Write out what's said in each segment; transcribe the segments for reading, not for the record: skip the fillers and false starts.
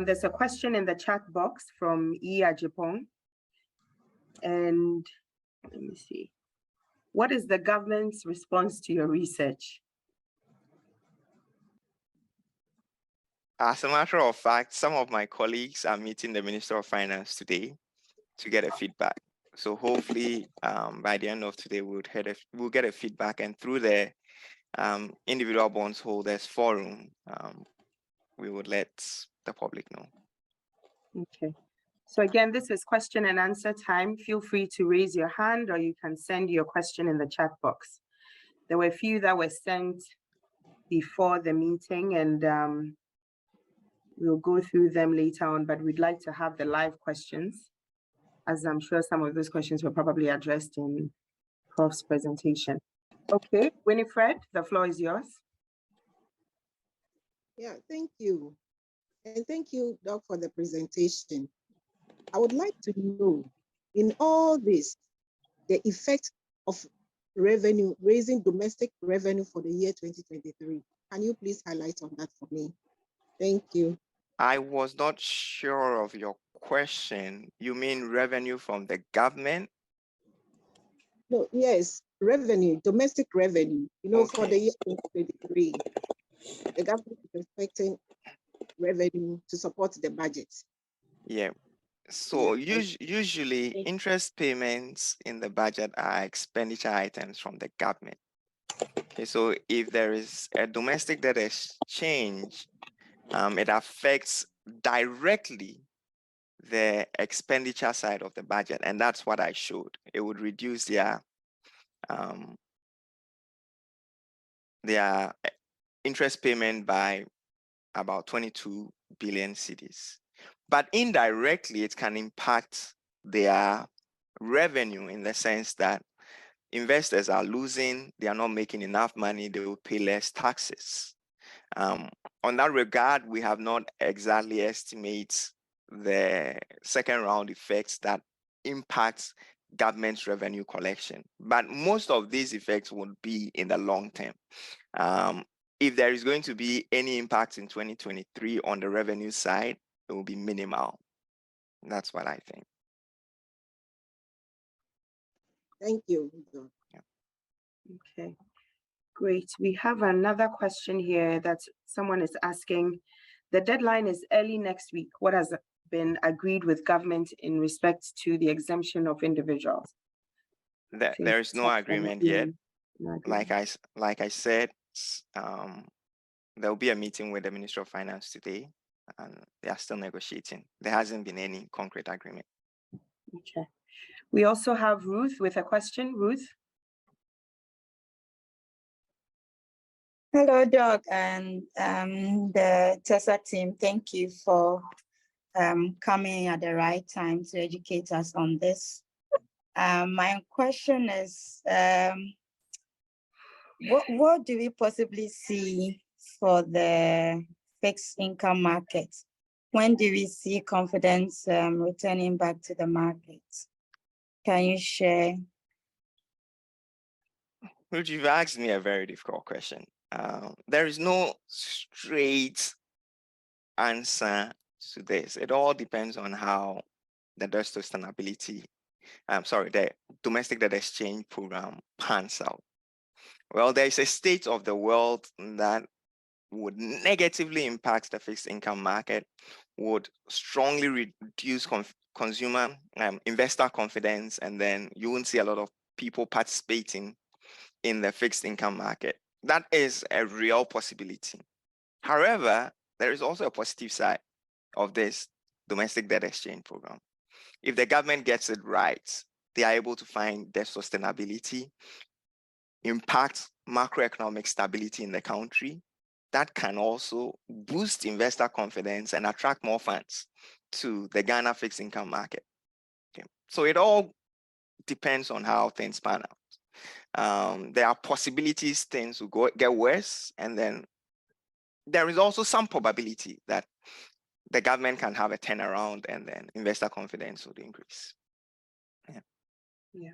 There's a question in the chat box from Iya Jipong. And let me see. What is the government's response to your research? As a matter of fact, some of my colleagues are meeting the Minister of Finance today to get a feedback. So hopefully by the end of today, we'll get a feedback, and through the individual bonds holders forum, we would let the public know. Okay. So again, this is question and answer time. Feel free to raise your hand, or you can send your question in the chat box. There were a few that were sent before the meeting, and we'll go through them later on, but we'd like to have the live questions, as I'm sure some of those questions were probably addressed in Prof's presentation. Okay, Winifred, the floor is yours. Yeah, thank you. And thank you, Doc, for the presentation. I would like to know, in all this, the effect of revenue, raising domestic revenue for the year 2023. Can you please highlight on that for me? Thank you. I was not sure of your question. You mean revenue from the government? No, yes, revenue, domestic revenue. You know, okay. For the year 2023, the government is expecting revenue to support the budget. Yeah. So usually interest payments in the budget are expenditure items from the government. Okay, so if there is a domestic debt exchange, it affects directly the expenditure side of the budget, and that's what I showed. It would reduce their interest payment by about 22 billion cedis. But indirectly, it can impact their revenue in the sense that investors are losing, they are not making enough money, they will pay less taxes. On that regard, we have not exactly estimated the second round effects that impacts government's revenue collection. But most of these effects would be in the long term. If there is going to be any impact in 2023 on the revenue side, it will be minimal. That's what I think. Thank you. Yeah. Okay, great. We have another question here that someone is asking. The deadline is early next week. What has been agreed with government in respect to the exemption of individuals? There is no agreement yet. No agreement. Like I said, there will be a meeting with the Minister of Finance today, and they are still negotiating. There hasn't been any concrete agreement. Okay. We also have Ruth with a question. Ruth? Hello, Doc, and the TESA team. Thank you for coming at the right time to educate us on this. My question is, what do we possibly see for the fixed income market? When do we see confidence returning back to the market? Can you share? Ruth, you've asked me a very difficult question. There is no straight answer to this. It all depends on how the debt sustainability, the domestic debt exchange program pans out. Well, there is a state of the world that would negatively impact the fixed income market, would strongly reduce consumer investor confidence, and then you won't see a lot of people participating in the fixed income market. That is a real possibility. However, there is also a positive side of this domestic debt exchange program. If the government gets it right, they are able to find debt sustainability, impact macroeconomic stability in the country. That can also boost investor confidence and attract more funds to the Ghana fixed income market. Okay. So it all depends on how things pan out. There are possibilities things will get worse, and then there is also some probability that the government can have a turnaround and then investor confidence would increase. Yeah.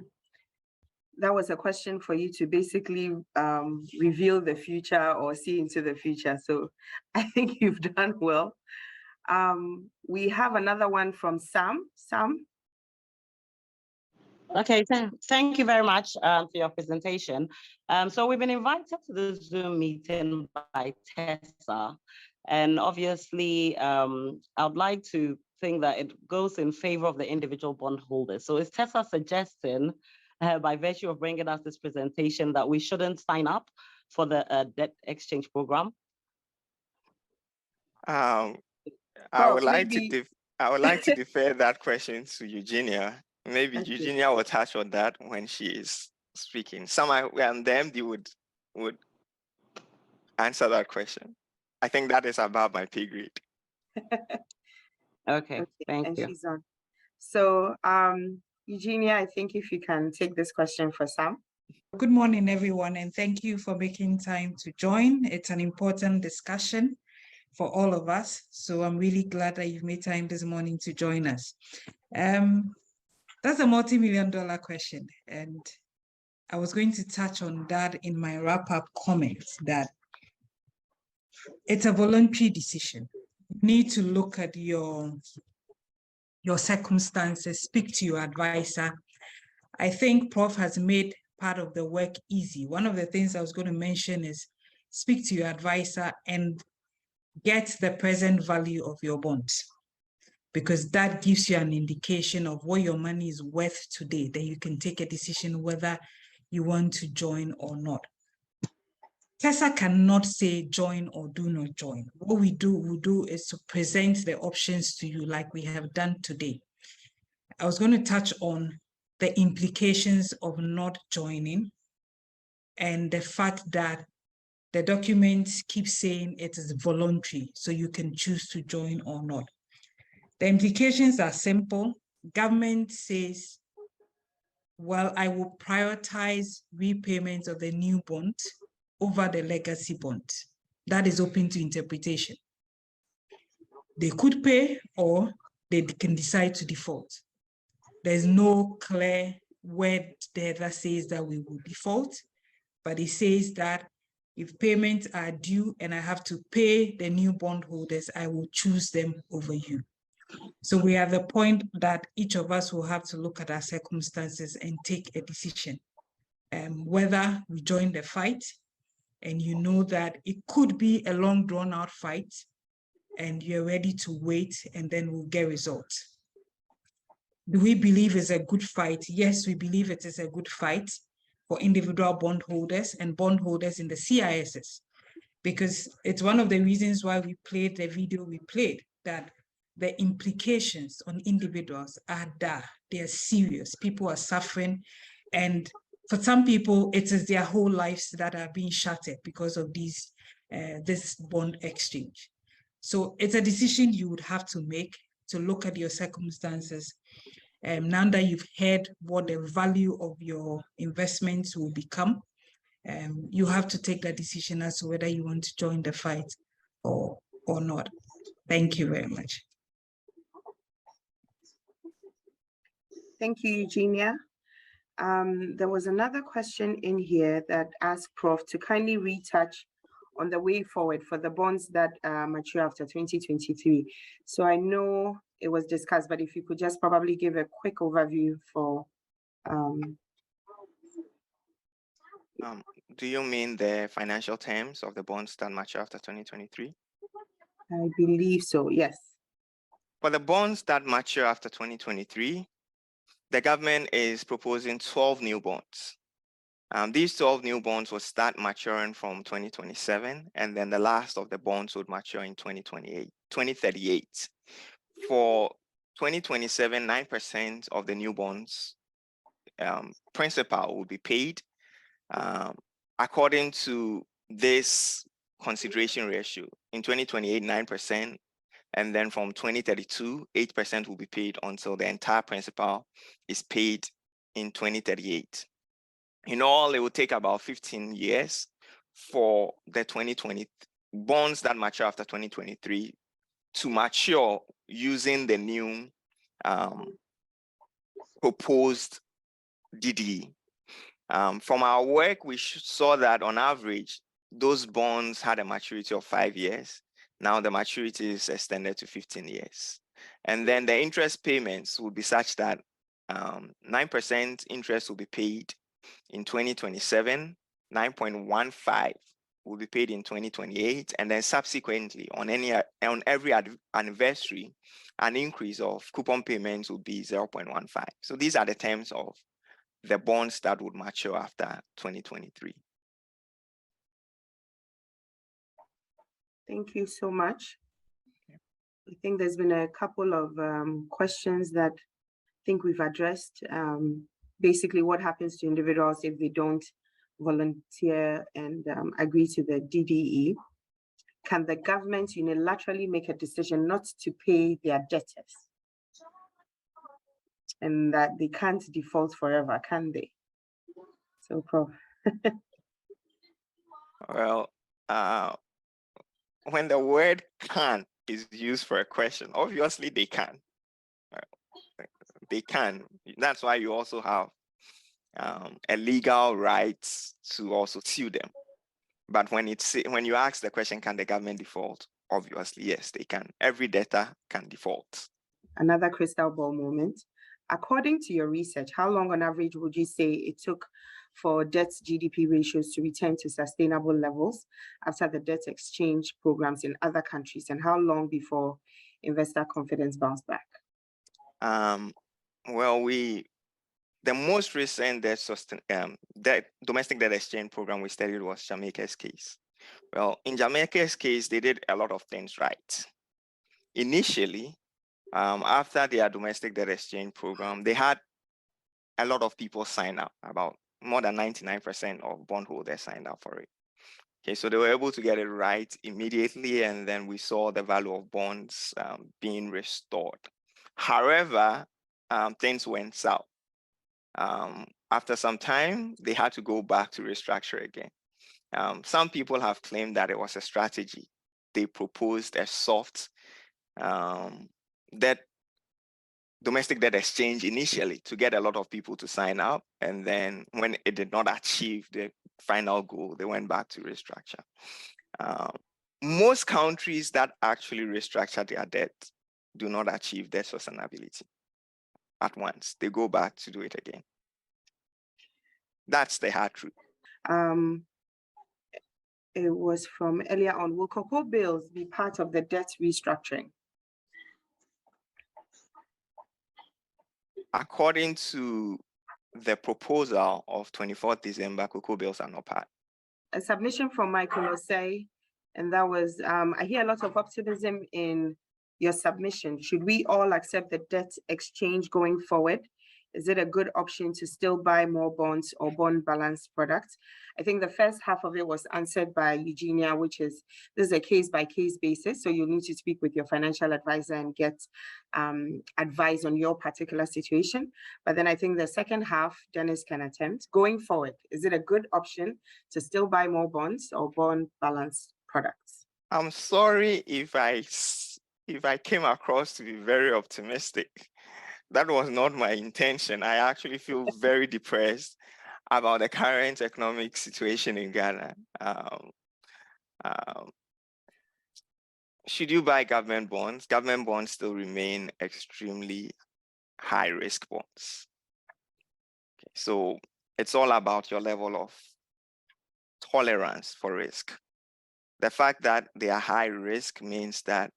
That was a question for you to basically reveal the future or see into the future. So I think you've done well. We have another one from Sam. Sam? Okay, thank you very much for your presentation. So we've been invited to the Zoom meeting by TESA, and obviously I would like to think that it goes in favor of the individual bondholders. So is TESA suggesting, by virtue of bringing us this presentation, that we shouldn't sign up for the debt exchange program? I Prof, would like maybe- to I would like to defer that question to Eugenia. Maybe Okay. Eugenia will touch on that when she is speaking. And them they would answer that question. I think that is above my pay grade. Okay, thank and you. she's on. So, Eugenia, I think if you can take this question for Sam. Good morning, everyone, and thank you for making time to join. It's an important discussion for all of us. So I'm really glad that you've made time this morning to join us. That's a multi-million-dollar question. And I was going to touch on that in my wrap-up comments, that it's a voluntary decision. You need to look at your circumstances, speak to your advisor. I think Prof has made part of the work easy. One of the things I was going to mention is speak to your advisor and get the present value of your bonds, because that gives you an indication of what your money is worth today. Then you can take a decision whether you want to join or not. TESA cannot say join or do not join. What we do is to present the options to you like we have done today. I was going to touch on the implications of not joining and the fact that the documents keep saying it is voluntary, so you can choose to join or not. The implications are simple. Government says, well, I will prioritize repayment of the new bond over the legacy bond. That is open to interpretation. They could pay or they can decide to default. There's no clear word there that says that we will default, but it says that if payments are due and I have to pay the new bondholders, I will choose them over you. So we are at the point that each of us will have to look at our circumstances and take a decision, whether we join the fight, and you know that it could be a long drawn out fight and you're ready to wait and then we'll get results. Do we believe it's a good fight? Yes, we believe it is a good fight for individual bondholders and bondholders in the CISs, because it's one of the reasons why we played the video we played, that the implications on individuals are there. They are serious. People are suffering. And for some people, it is their whole lives that are being shattered because of this bond exchange. So it's a decision you would have to make, to look at your circumstances. Now that you've heard what the value of your investments will become, you have to take that decision as to whether you want to join the fight or not. Thank you very much. Thank you, Eugenia. There was another question in here that asked Prof to kindly retouch on the way forward for the bonds that mature after 2023. So I know it was discussed, but if you could just probably give a quick overview for. Do you mean the financial terms of the bonds that mature after 2023? I believe so, yes. For the bonds that mature after 2023, the government is proposing 12 new bonds. These 12 new bonds will start maturing from 2027, and then the last of the bonds would mature in 2038. For 2027, 9% of the new bonds principal will be paid according to this consideration ratio. In 2028, 9%, and then from 2032, 8% will be paid until the entire principal is paid in 2038. In all, it will take about 15 years for the 2020 bonds that mature after 2023 to mature using the new proposed DDE. From our work, we saw that on average, those bonds had a maturity of 5 years. Now the maturity is extended to 15 years. And then the interest payments will be such that 9% interest will be paid in 2027, 9.15 will be paid in 2028, and then subsequently on every anniversary, an increase of coupon payments will be 0.15. So these are the terms of the bonds that would mature after 2023. Thank you so much. I think there's been a couple of questions that I think we've addressed. Basically, what happens to individuals if they don't volunteer and agree to the DDE? Can the government unilaterally make a decision not to pay their debtors? And that they can't default forever, can they? So, Prof. Well, when the word "can" is used for a question, obviously they can. They can. That's why you also have a legal right to also sue them. But when you ask the question, can the government default? Obviously, yes, they can. Every debtor can default. Another crystal ball moment. According to your research, how long on average would you say it took for debt GDP ratios to return to sustainable levels after the debt exchange programs in other countries? And how long before investor confidence bounced back? Well, the most recent domestic debt exchange program we studied was Jamaica's case. Well, in Jamaica's case, they did a lot of things right. Initially, after their domestic debt exchange program, they had a lot of people sign up. About more than 99% of bondholders signed up for it. Okay, so they were able to get it right immediately, and then we saw the value of bonds being restored. However, things went south. After some time, they had to go back to restructure again. Some people have claimed that it was a strategy. They proposed a soft domestic debt exchange initially to get a lot of people to sign up. And then when it did not achieve the final goal, they went back to restructure. Most countries that actually restructure their debt do not achieve debt sustainability at once. They go back to do it again. That's the hard truth. It was from earlier on. Will cocoa bills be part of the debt restructuring? According to the proposal of 24th December, cocoa bills are not part. A submission from Michael Osei, and that was, I hear a lot of optimism in your submission. Should we all accept the debt exchange going forward? Is it a good option to still buy more bonds or bond balance products? I think the first half of it was answered by Eugenia, which is, this is a case-by-case basis. So you'll need to speak with your financial advisor and get advice on your particular situation. But then I think the second half, Dennis can attempt. Going forward, is it a good option to still buy more bonds or bond balance products? I'm sorry if I came across to be very optimistic. That was not my intention. I actually feel very depressed about the current economic situation in Ghana. Should you buy government bonds? Government bonds still remain extremely high risk bonds. Okay, so it's all about your level of tolerance for risk. The fact that they are high risk means that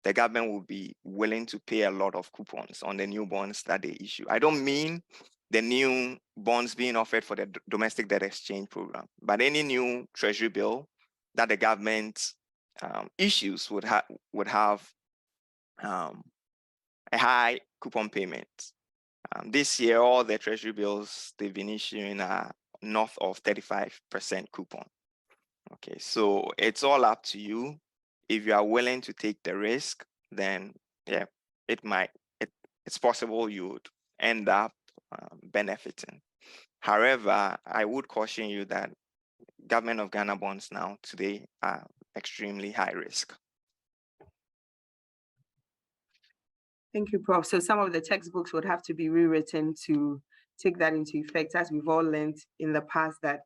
the government will be willing to pay a lot of coupons on the new bonds that they issue. I don't mean the new bonds being offered for the domestic debt exchange program, but any new treasury bill that the government issues would have a high coupon payment. This year, all the treasury bills they've been issuing are north of 35% coupon. Okay, so it's all up to you. If you are willing to take the risk, then yeah, it's possible you would end up benefiting. However, I would caution you that government of Ghana bonds now today are extremely high risk. Thank you, Prof. So some of the textbooks would have to be rewritten to take that into effect, as we've all learned in the past that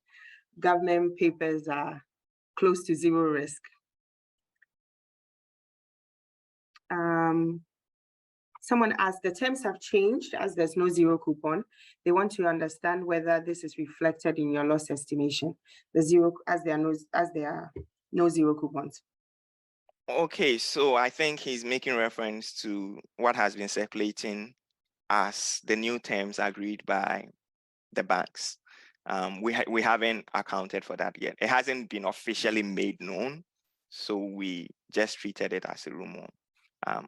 government papers are close to zero risk. Someone asked, the terms have changed as there's no zero coupon. They want to understand whether this is reflected in your loss estimation, the zero, as there are no zero coupons. Okay, so I think he's making reference to what has been circulating as the new terms agreed by the banks. We haven't accounted for that yet. It hasn't been officially made known, so we just treated it as a rumor.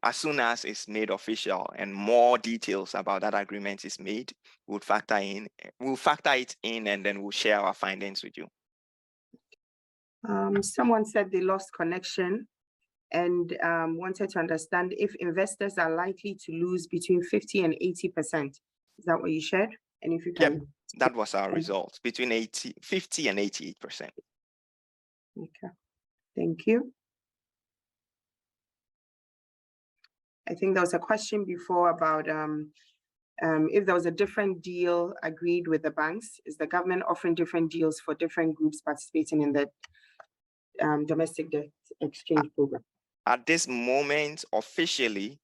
As soon as it's made official and more details about that agreement is made, we'll factor it in, and then we'll share our findings with you. Someone said they lost connection and wanted to understand if investors are likely to lose between 50 and 80%. Is that what you shared? And if you can. Yep, that was our result, between 50 and 88%. Okay, thank you. I think there was a question before about if there was a different deal agreed with the banks. Is the government offering different deals for different groups participating in the domestic debt exchange program? At this moment, officially,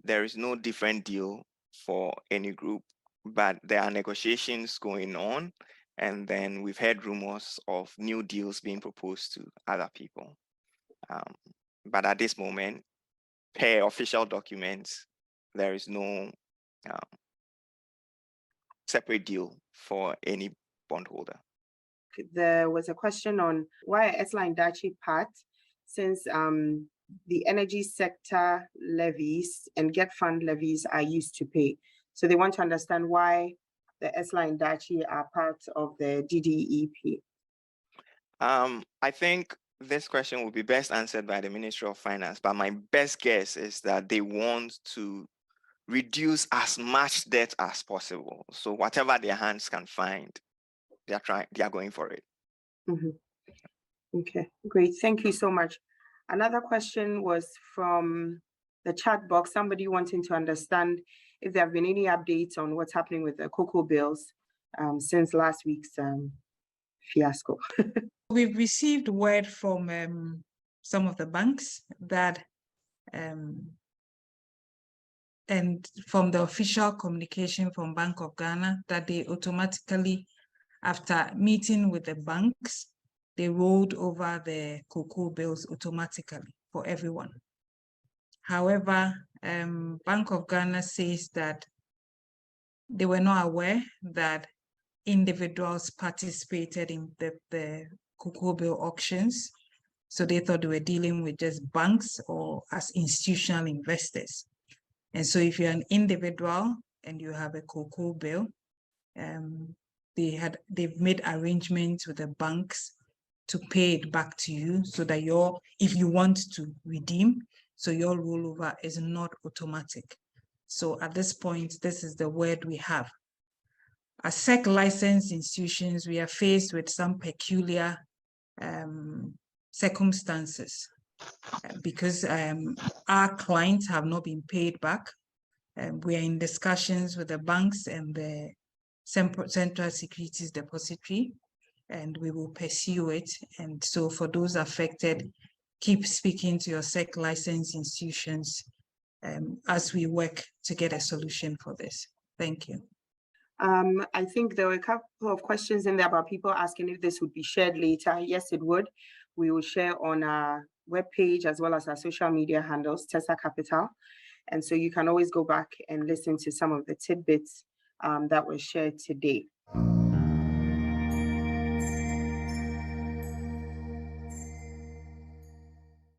there is no different deal for any group, but there are negotiations going on, and then we've heard rumors of new deals being proposed to other people. But at this moment, per official documents, there is no separate deal for any bondholder. There was a question on why ESLA and Dachi part, since the energy sector levies and GET fund levies are used to pay. So they want to understand why the ESLA and Dachi are part of the DDEP. I think this question will be best answered by the Ministry of Finance, but my best guess is that they want to reduce as much debt as possible. So whatever their hands can find, they are going for it. Mm-hmm. Okay, great. Thank you so much. Another question was from the chat box, somebody wanting to understand if there have been any updates on what's happening with the cocoa bills since last week's fiasco. We've received word from some of the banks that, and from the official communication from Bank of Ghana, that they automatically, after meeting with the banks, they rolled over the cocoa bills automatically for everyone. However, Bank of Ghana says that they were not aware that individuals participated in the cocoa bill auctions. So they thought they were dealing with just banks or as institutional investors. And so if you're an individual and you have a cocoa bill, they've made arrangements with the banks to pay it back to you, so that if you want to redeem, so your rollover is not automatic. So at this point, this is the word we have. As SEC licensed institutions, we are faced with some peculiar circumstances because our clients have not been paid back. We are in discussions with the banks and the Central Securities Depository, and we will pursue it. And so for those affected, keep speaking to your SEC licensed institutions as we work to get a solution for this. Thank you. I think there were a couple of questions in there about people asking if this would be shared later. Yes, it would. We will share on our webpage as well as our social media handles, Tessa Capital. And so you can always go back and listen to some of the tidbits that were shared today.